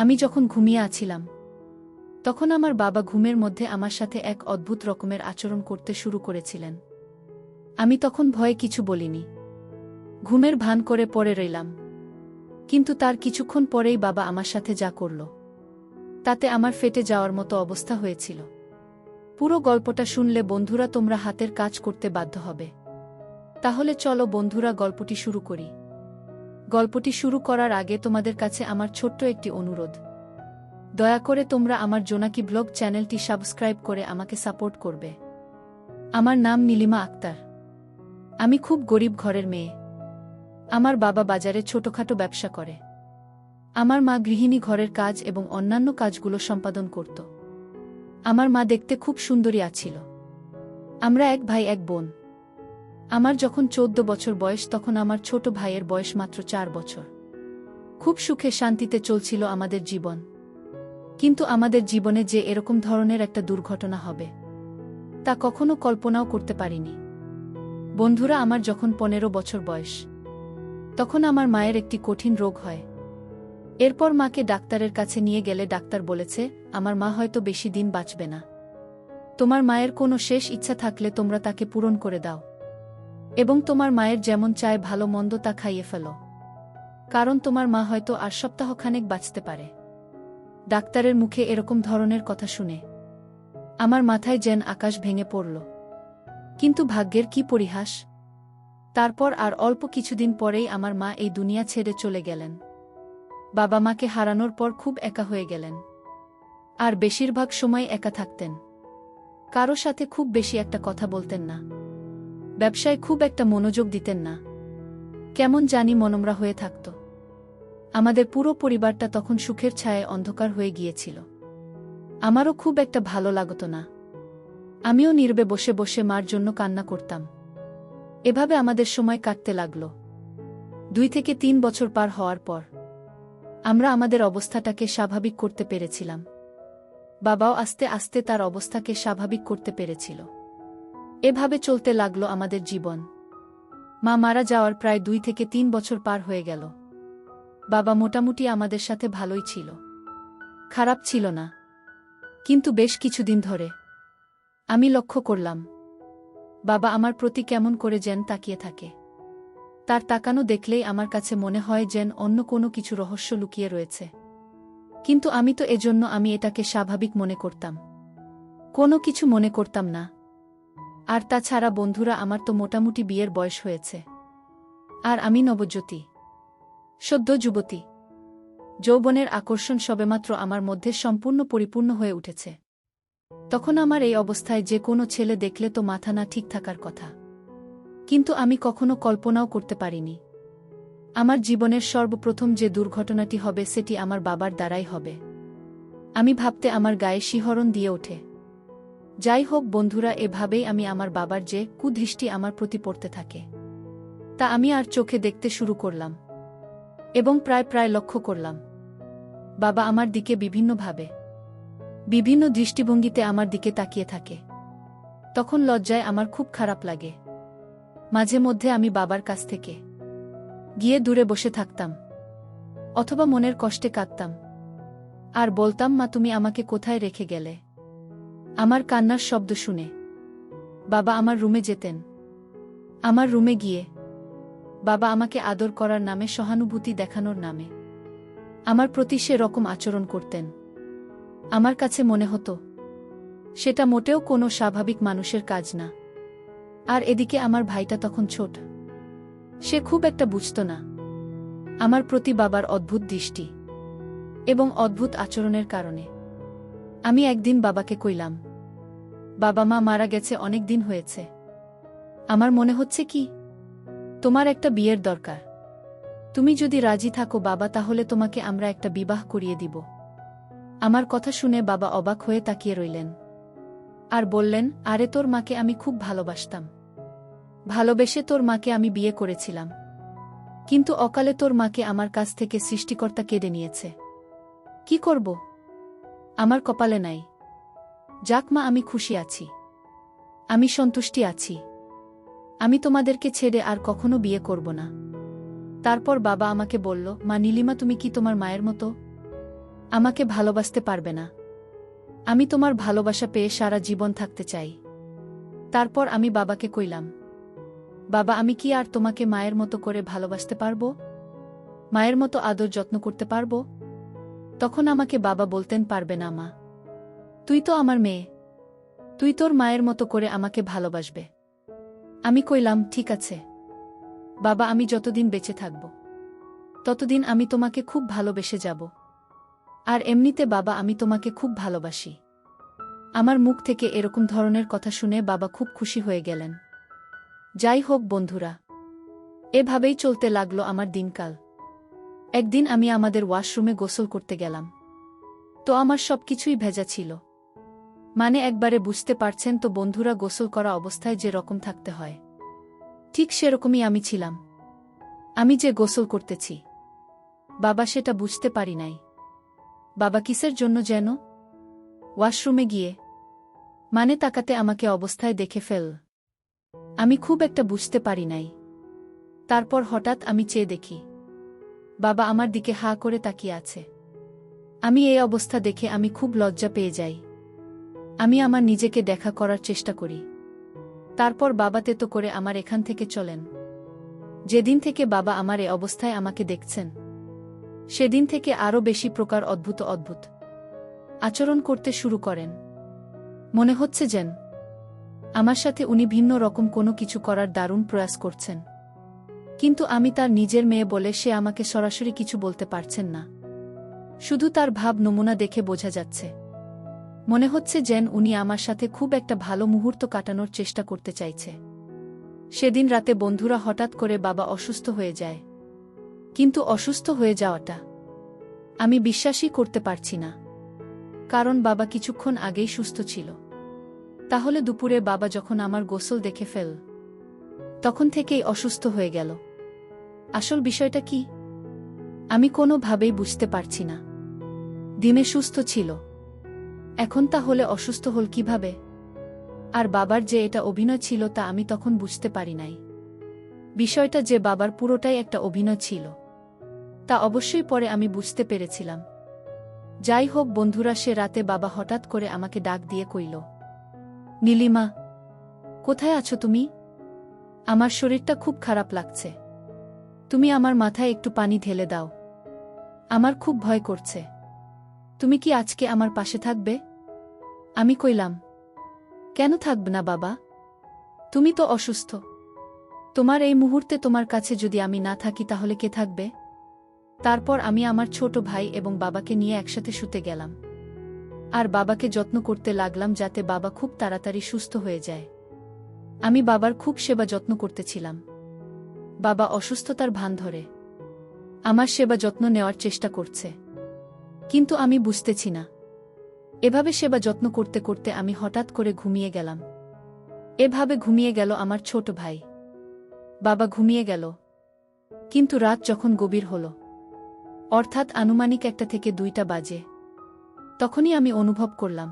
আমি যখন ঘুমিয়ে আছিলাম তখন আমার বাবা ঘুমের মধ্যে আমার সাথে এক অদ্ভুত রকমের আচরণ করতে শুরু করেছিলেন। আমি তখন ভয়ে কিছু বলিনি, ঘুমের ভান করে পড়ে রইলাম। কিন্তু তার কিছুক্ষণ পরেই বাবা আমার সাথে যা করল তাতে আমার ফেটে যাওয়ার মতো অবস্থা হয়েছিল। পুরো গল্পটা শুনলে বন্ধুরা তোমরা হাতের কাজ করতে বাধ্য হবে। তাহলে চলো বন্ধুরা গল্পটি শুরু করি। গল্পটি শুরু করার আগে তোমাদের কাছে আমার ছোট্ট একটি অনুরোধ, দয়া করে তোমরা আমার জোনাকি ব্লগ চ্যানেলটি সাবস্ক্রাইব করে আমাকে সাপোর্ট করবে। আমার নাম নীলিমা আক্তার। আমি খুব গরিব ঘরের মেয়ে। আমার বাবা বাজারে ছোটখাটো ব্যবসা করে। আমার মা গৃহিণী, ঘরের কাজ এবং অন্যান্য কাজগুলো সম্পাদন করত। আমার মা দেখতে খুব সুন্দরী আছিল। আমরা এক ভাই এক বোন। আমার যখন 14 বছর বয়স তখন আমার ছোট ভাইয়ের বয়স মাত্র 4 বছর। খুব সুখে শান্তিতে চলছিল আমাদের জীবন। কিন্তু আমাদের জীবনে যে এরকম ধরনের একটা দুর্ঘটনা হবে তা কখনো কল্পনাও করতে পারিনি। বন্ধুরা, আমার যখন 15 বছর বয়স তখন আমার মায়ের একটি কঠিন রোগ হয়। এরপর মাকে ডাক্তারের কাছে নিয়ে গেলে ডাক্তার বলেছে, আমার মা হয়তো বেশি দিন বাঁচবে না। তোমার মায়ের কোনো শেষ ইচ্ছা থাকলে তোমরা তাকে পূরণ করে দাও এবং তোমার মায়ের যেমন চায় ভালো মন্দ তা খাইয়ে ফেলো, কারণ তোমার মা হয়তো আর সপ্তাহখানেক বাঁচতে পারে। ডাক্তারের মুখে এরকম ধরনের কথা শুনে আমার মাথায় যেন আকাশ ভেঙে পড়ল। কিন্তু ভাগ্যের কি পরিহাস! তারপর আর অল্প কিছুদিন পরেই আমার মা এই দুনিয়া ছেড়ে চলে গেলেন। বাবা মাকে হারানোর পর খুব একা হয়ে গেলেন। আর বেশিরভাগ সময় একা থাকতেন। কারো সাথে খুব বেশি একটা কথা বলতেন না। ব্যবসায় খুব একটা মনোযোগ দিতেন না। কেমন জানি মনমরা হয়ে থাকত। আমাদের পুরো পরিবারটা তখন সুখের ছায়ায় অন্ধকার হয়ে গিয়েছিল। আমারও খুব একটা ভালো লাগত না। আমিও নীরবে বসে বসে মার জন্য কান্না করতাম। এভাবে আমাদের সময় কাটতে লাগল। 2 থেকে 3 বছর পার হওয়ার পর আমরা আমাদের অবস্থাটাকে স্বাভাবিক করতে পেরেছিলাম। বাবাও আস্তে আস্তে তার অবস্থাকে স্বাভাবিক করতে পেরেছিল। এভাবে চলতে লাগলো আমাদের জীবন। মা মারা যাওয়ার প্রায় 2 থেকে 3 বছর পার হয়ে গেল। বাবা মোটামুটি আমাদের সাথে ভালোই ছিল, খারাপ ছিল না। কিন্তু বেশ কিছুদিন ধরে আমি লক্ষ্য করলাম বাবা আমার প্রতি কেমন করে যেন তাকিয়ে থাকে। তার তাকানো দেখলেই আমার কাছে মনে হয় যেন অন্য কোনো কিছু রহস্য লুকিয়ে রয়েছে। কিন্তু আমি তো এজন্য আমি এটাকে স্বাভাবিক মনে করতাম, কোনো কিছু মনে করতাম না। আর তাছাড়া বন্ধুরা, আমার তো মোটামুটি বিয়ের বয়স হয়েছে। আর আমি নবজ্যোতি, সদ্য যুবতী। যৌবনের আকর্ষণ সবেমাত্র আমার মধ্যে সম্পূর্ণ পরিপূর্ণ হয়ে উঠেছে। তখন আমার এই অবস্থায় যে কোনো ছেলে দেখলে তো মাথা না ঠিক থাকার কথা। কিন্তু আমি কখনো কল্পনাও করতে পারিনি আমার জীবনের সর্বপ্রথম যে দুর্ঘটনাটি হবে সেটি আমার বাবার দ্বারাই হবে। আমি ভাবতে আমার গায়ে শিহরণ দিয়ে ওঠে। যাই হোক বন্ধুরা, এভাবেই আমি আমার বাবার যে কুদৃষ্টি আমার প্রতি পড়তে থাকে তা আমি আর চোখে দেখতে শুরু করলাম এবং প্রায় লক্ষ্য করলাম বাবা আমার দিকে বিভিন্নভাবে, বিভিন্ন দৃষ্টিভঙ্গিতে আমার দিকে তাকিয়ে থাকে। তখন লজ্জায় আমার খুব খারাপ লাগে। মাঝে মধ্যে আমি বাবার কাছ থেকে গিয়ে দূরে বসে থাকতাম অথবা মনের কষ্টে কাঁদতাম আর বলতাম, মা তুমি আমাকে কোথায় রেখে গেলে? আমার কান্নার শব্দ শুনে বাবা আমার রুমে যেতেন। আমার রুমে গিয়ে বাবা আমাকে আদর করার নামে, সহানুভূতি দেখানোর নামে আমার প্রতি সে রকম আচরণ করতেন। আমার কাছে মনে হতো সেটা মোটেও কোনো স্বাভাবিক মানুষের কাজ না। আর এদিকে আমার ভাইটা তখন ছোট, সে খুব একটা বুঝত না আমার প্রতি বাবার অদ্ভুত দৃষ্টি এবং অদ্ভুত আচরণের কারণে। আমি একদিন বাবাকে কইলাম, বাবা মা মারা গেছে অনেক দিন হয়েছে। আমার মনে হচ্ছে কি তোমার একটা বিয়ের দরকার। তুমি যদি রাজি থাকো বাবা, তাহলে তোমাকে আমরা একটা বিবাহ করিয়ে দিব। আমার কথা শুনে বাবা অবাক হয়ে তাকিয়ে রইলেন আর বললেন, আরে তোর মাকে আমি খুব ভালোবাসতাম। ভালোবেসে তোর মাকে আমি বিয়ে করেছিলাম, কিন্তু অকালে তোর মাকে আমার কাছ থেকে সৃষ্টিকর্তা কেড়ে নিয়েছে। কি করব? আমার কপালে নাই। যাক মা, আমি খুশি আছি, আমি সন্তুষ্টি আছি। আমি তোমাদেরকে ছেড়ে আর কখনো বিয়ে করব না। তারপর বাবা আমাকে বলল, মা নীলিমা, তুমি কি তোমার মায়ের মতো? আমাকে ভালোবাসতে পারবে না। আমি তোমার ভালোবাসা পেয়ে সারা জীবন থাকতে চাই। তারপর আমি বাবাকে কইলাম, বাবা, আমি কি আর তোমাকে মায়ের মতো করে ভালোবাসতে পারব? মায়ের মতো আদর যত্ন করতে পারব? তখন আমাকে বাবা বলতেন, পারবে না মা, তুই তো আমার মেয়ে, তুই তোর মায়ের মতো করে আমাকে ভালোবাসবে। আমি কইলাম, ঠিক আছে বাবা, আমি যতদিন বেঁচে থাকব ততদিন আমি তোমাকে খুব ভালোবেসে যাব। আর এমনিতে বাবা, আমি তোমাকে খুব ভালোবাসি। আমার মুখ থেকে এরকম ধরনের কথা শুনে বাবা খুব খুশি হয়ে গেলেন। যাই হোক বন্ধুরা, এভাবেই চলতে লাগলো আমার দিনকাল। একদিন আমি আমাদের ওয়াশরুমে গোসল করতে গেলাম, তো আমার সবকিছুই ভেজা ছিল। মানে একবারে বুঝতে পারছেন তো বন্ধুরা, গোসল করা অবস্থায় যে রকম থাকতে হয়, ঠিক সেরকমই আমি ছিলাম। আমি যে গোসল করতেছি, বাবা সেটা বুঝতে পারি নাই। বাবা কিসের জন্য যেন ওয়াশরুমে গিয়ে মানে তাকাতে আমাকে অবস্থায় দেখে ফেল। আমি খুব একটা বুঝতে পারি নাই। তারপর হঠাৎ আমি চেয়ে দেখি বাবা আমার দিকে হা করে তাকিয়ে আছে। আমি এই অবস্থা দেখে আমি খুব লজ্জা পেয়ে যাই। আমি আমার নিজেকে দেখা করার চেষ্টা করি। তারপর বাবা তেতো করে আমার এখান থেকে চলেন। যেদিন থেকে বাবা আমার এ অবস্থায় আমাকে দেখছেন, সেদিন থেকে আরও বেশি প্রকার অদ্ভুত অদ্ভুত আচরণ করতে শুরু করেন। মনে হচ্ছে যেন আমার সাথে উনি ভিন্ন রকম কোনো কিছু করার দারুণ প্রয়াস করছেন, কিন্তু আমি তার নিজের মেয়ে বলে সে আমাকে সরাসরি কিছু বলতে পারছেন না। শুধু তার ভাব নমুনা দেখে বোঝা যাচ্ছে, মনে হচ্ছে যেন উনি আমার সাথে খুব একটা ভালো মুহূর্ত কাটানোর চেষ্টা করতে চাইছে। সেদিন রাতে বন্ধুরা, হঠাৎ করে বাবা অসুস্থ হয়ে যায়। কিন্তু অসুস্থ হয়ে যাওয়াটা আমি বিশ্বাসই করতে পারছি না, কারণ বাবা কিছুক্ষণ আগেই সুস্থ ছিল। তাহলে দুপুরে বাবা যখন আমার গোসল দেখে ফেল, তখন থেকেই অসুস্থ হয়ে গেল। আসল বিষয়টা কি আমি কোনোভাবেই বুঝতে পারছি না। দিনে সুস্থ ছিল, এখন তাহলে অসুস্থ হল কিভাবে? আর বাবার যে এটা অভিনয় ছিল তা আমি তখন বুঝতে পারি নাই। বিষয়টা যে বাবার পুরোটাই একটা অভিনয় ছিল তা অবশ্যই পরে আমি বুঝতে পেরেছিলাম। যাই হোক বন্ধুরা, সে রাতে বাবা হঠাৎ করে আমাকে ডাক দিয়ে কইল, নীলিমা, কোথায় আছো তুমি? আমার শরীরটা খুব খারাপ লাগছে, তুমি আমার মাথায় একটু পানি ঢেলে দাও, আমার খুব ভয় করছে। তুমি কি আজকে আমার পাশে থাকবে? আমি কইলাম, কেন থাকব না বাবা, তুমি তো অসুস্থ। তোমার এই মুহূর্তে তোমার কাছে যদি আমি না থাকি তাহলে কে থাকবে? তারপর আমি আমার ছোট ভাই এবং বাবাকে নিয়ে একসাথে শুতে গেলাম, আর বাবাকে যত্ন করতে লাগলাম যাতে বাবা খুব তাড়াতাড়ি সুস্থ হয়ে যায়। আমি বাবার খুব সেবা যত্ন করতেছিলাম। বাবা অসুস্থতার ভান ধরে আমার সেবা যত্ন নেওয়ার চেষ্টা করছে, কিন্তু আমি বুঝতেছি না। এভাবে সেবা যত্ন করতে করতে আমি হঠাৎ করে ঘুমিয়ে গেলাম। এভাবে ঘুমিয়ে গেল আমার ছোট ভাই। বাবা ঘুমিয়ে গেল, কিন্তু রাত যখন গভীর হল, অর্থাৎ আনুমানিক 1টা থেকে 2টা বাজে, তখনই আমি অনুভব করলাম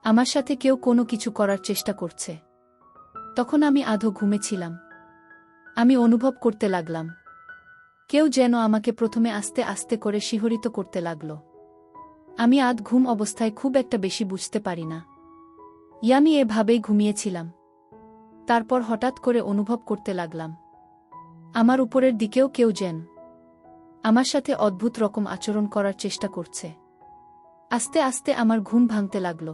আমার সাথে কেউ কোনো কিছু করার চেষ্টা করছে। তখন আমি আধো ঘুমেছিলাম। আমি অনুভব করতে লাগলাম কেউ যেন আমাকে প্রথমে আস্তে আস্তে করে শিহরিত করতে লাগল। আমি আধ ঘুম অবস্থায় খুব একটা বেশি বুঝতে পারি না, আমি এভাবেই ঘুমিয়েছিলাম। তারপর হঠাৎ করে অনুভব করতে লাগলাম আমার উপরের দিকেও কেউ যেন আমার সাথে অদ্ভুত রকম আচরণ করার চেষ্টা করছে। আস্তে আস্তে আমার ঘুম ভাঙতে লাগল।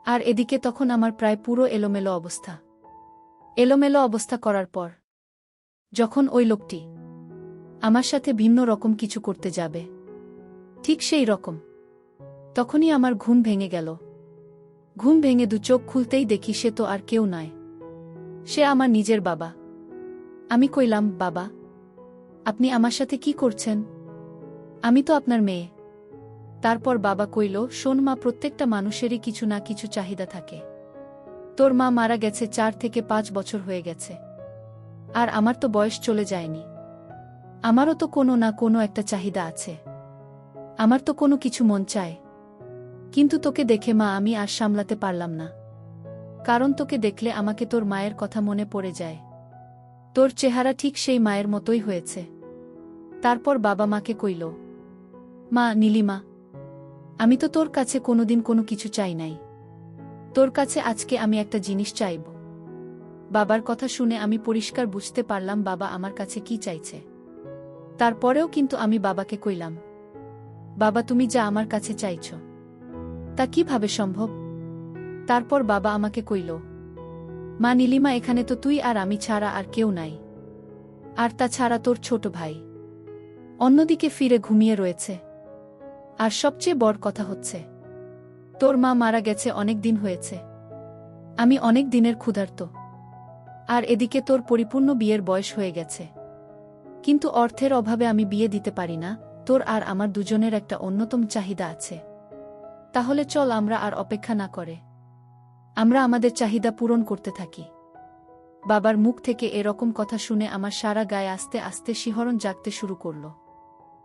আর এদিকে তখন আমার প্রায় পুরো এলোমেলো অবস্থা। এলোমেলো অবস্থা করার পর যখন ওই লোকটি আমার সাথে ভিন্ন রকম কিছু করতে যাবে, ঠিক সেই রকম, তখনই আমার ঘুম ভেঙে গেল। ঘুম ভেঙে দু চোখ খুলতেই দেখি সে তো আর কেউ নয়, সে আমার নিজের বাবা। আমি কইলাম, বাবা, আপনি আমার সাথে কি করছেন? আমি তো আপনার মেয়ে। তারপর বাবা কইল, শোন মা, প্রত্যেকটা মানুষেরই কিছু না কিছু চাহিদা থাকে। তোর মা মারা গেছে 4 থেকে 5 বছর হয়ে গেছে, আর আমার তো বয়স চলে যায়নি। আমারও তো কোনো না কোনো একটা চাহিদা আছে, আমার তো কোনো কিছু মন চায়। কিন্তু তোকে দেখে মা আমি আর সামলাতে পারলাম না, কারণ তোকে দেখলে আমাকে তোর মায়ের কথা মনে পড়ে যায়। তোর চেহারা ঠিক সেই মায়ের মতোই হয়েছে। তারপর বাবা মাকে কইল, মা নীলিমা, আমি তো তোর কাছে কোনোদিন কোনো কিছু চাই নাই। তোর কাছে আজকে আমি একটা জিনিস চাইব। বাবার কথা শুনে আমি পরিষ্কার বুঝতে পারলাম বাবা আমার কাছে কি চাইছে। তারপরেও কিন্তু আমি বাবাকে কইলাম, বাবা তুমি যা আমার কাছে চাইছ তা কিভাবে সম্ভব? তারপর বাবা আমাকে কইল, মা নীলিমা, এখানে তো তুই আর আমি ছাড়া আর কেউ নাই, আর তাছাড়া তোর ছোট ভাই অন্যদিকে ফিরে ঘুমিয়ে রয়েছে। আর সবচেয়ে বড় কথা হচ্ছে, তোর মা মারা গেছে অনেক দিন হয়েছে। আমি অনেক দিনের ক্ষুধার্ত। আর এদিকে তোর পরিপূর্ণ বিয়ের বয়স হয়ে গেছে, কিন্তু অর্থের অভাবে আমি বিয়ে দিতে পারি না। তোর আর আমার দুজনের একটা অন্যতম চাহিদা আছে। তাহলে চল আমরা আর অপেক্ষা না করে আমরা আমাদের চাহিদা পূরণ করতে থাকি। বাবার মুখ থেকে এরকম কথা শুনে আমার সারা গায়ে আস্তে আস্তে শিহরণ জাগতে শুরু করল।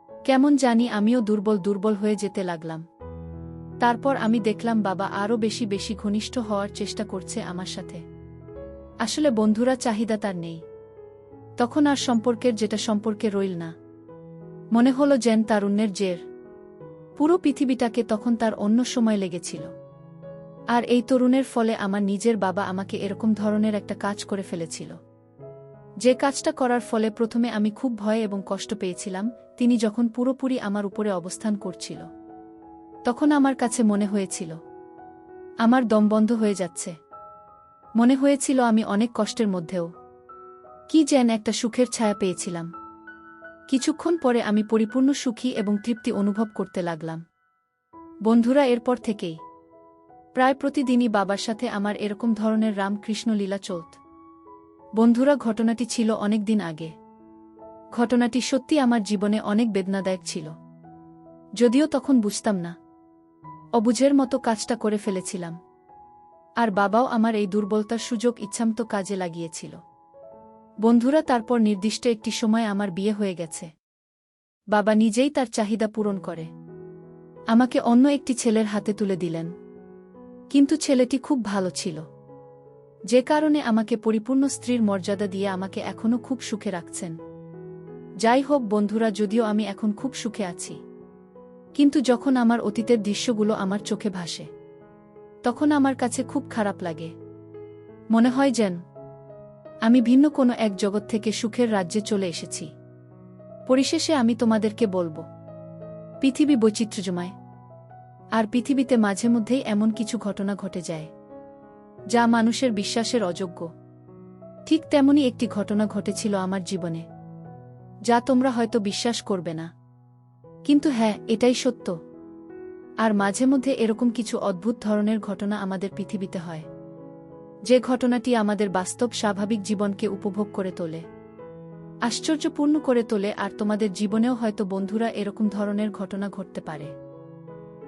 কেমন জানি আমিও দুর্বল দুর্বল হয়ে যেতে লাগলাম। তারপর আমি দেখলাম বাবা আরও বেশি বেশি ঘনিষ্ঠ হওয়ার চেষ্টা করছে আমার সাথে। আসলে বন্ধুরা, চাহিদা তার নেই। তখন আর সম্পর্কের যেটা সম্পর্কে রইল না। মনে হলো যেন তারুণ্যের জের। পুরো পৃথিবীটাকে তখন তার অন্য সময় লেগেছিল। আর এই তরুণের ফলে আমার নিজের বাবা আমাকে এরকম ধরনের একটা কাজ করে ফেলেছিল, যে কাজটা করার ফলে প্রথমে আমি খুব ভয় এবং কষ্ট পেয়েছিলাম। তিনি যখন পুরোপুরি আমার উপরে অবস্থান করছিল, তখন আমার কাছে মনে হয়েছিল আমার দম বন্ধ হয়ে যাচ্ছে। মনে হয়েছিল আমি অনেক কষ্টের মধ্যেও কি যেন একটা সুখের ছায়া পেয়েছিলাম। কিছুক্ষণ পরে আমি পরিপূর্ণ সুখী এবং তৃপ্তি অনুভব করতে লাগলাম। বন্ধুরা, এরপর থেকেই প্রায় প্রতিদিনই বাবার সাথে আমার এরকম ধরনের রামকৃষ্ণ লীলা চলত। বন্ধুরা, ঘটনাটি ছিল অনেক দিন আগে। ঘটনাটি সত্যি আমার জীবনে অনেক বেদনাদায়ক ছিল, যদিও তখন বুঝতাম না। অবুঝের মতো কাজটা করে ফেলেছিলাম। আর বাবাও আমার এই দুর্বলতার সুযোগ ইচ্ছামতো কাজে লাগিয়েছিল। বন্ধুরা, তারপর নির্দিষ্ট একটি সময় আমার বিয়ে হয়ে গেছে। বাবা নিজেই তার চাহিদা পূরণ করে আমাকে অন্য একটি ছেলের হাতে তুলে দিলেন। কিন্তু ছেলেটি খুব ভালো ছিল, যে কারণে আমাকে পরিপূর্ণ স্ত্রীর মর্যাদা দিয়ে আমাকে এখনও খুব সুখে রাখছেন। যাই হোক বন্ধুরা, যদিও আমি এখন খুব সুখে আছি, কিন্তু যখন আমার অতীতের দৃশ্যগুলো আমার চোখে ভাসে, তখন আমার কাছে খুব খারাপ লাগে। মনে হয় যেন আমি ভিন্ন কোনো এক জগৎ থেকে সুখের রাজ্যে চলে এসেছি। পরিশেষে আমি তোমাদেরকে বলবো, পৃথিবী বৈচিত্র্যময়। আর পৃথিবীতে মাঝে মধ্যেই এমন কিছু ঘটনা ঘটে যায় যা মানুষের বিশ্বাসের অযোগ্য। ঠিক তেমনই একটি ঘটনা ঘটেছিল আমার জীবনে, যা তোমরা হয়তো বিশ্বাস করবে না, কিন্তু হ্যাঁ, এটাই সত্য। আর মাঝে মধ্যে এরকম কিছু অদ্ভুত ধরনের ঘটনা আমাদের পৃথিবীতে হয়, যে ঘটনাটি আমাদের বাস্তব স্বাভাবিক জীবনকে উপভোগ করে তোলে, আশ্চর্যপূর্ণ করে তোলে। আর তোমাদের জীবনেও হয়তো বন্ধুরা এরকম ধরনের ঘটনা ঘটতে পারে।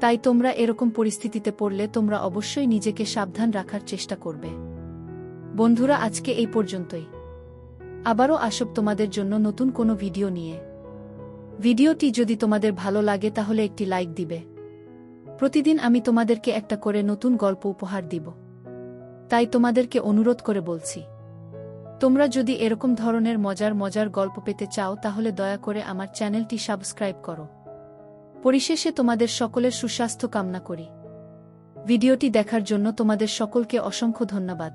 তাই তোমরা এরকম পরিস্থিতিতে পড়লে তোমরা অবশ্যই নিজেকে সাবধান রাখার চেষ্টা করবে। বন্ধুরা, আজকে এই পর্যন্তই। আবারও আসব তোমাদের জন্য নতুন কোনো ভিডিও নিয়ে। ভিডিওটি যদি তোমাদের ভালো লাগে তাহলে একটি লাইক দিবে। প্রতিদিন আমি তোমাদেরকে একটা করে নতুন গল্প উপহার দিব। তাই তোমাদেরকে অনুরোধ করে বলছি, তোমরা যদি এরকম ধরনের মজার মজার গল্প পেতে চাও তাহলে দয়া করে আমার চ্যানেলটি সাবস্ক্রাইব করো। পরিশেষে তোমাদের সকলের সুস্বাস্থ্য কামনা করি। ভিডিওটি দেখার জন্য তোমাদের সকলকে অসংখ্য ধন্যবাদ।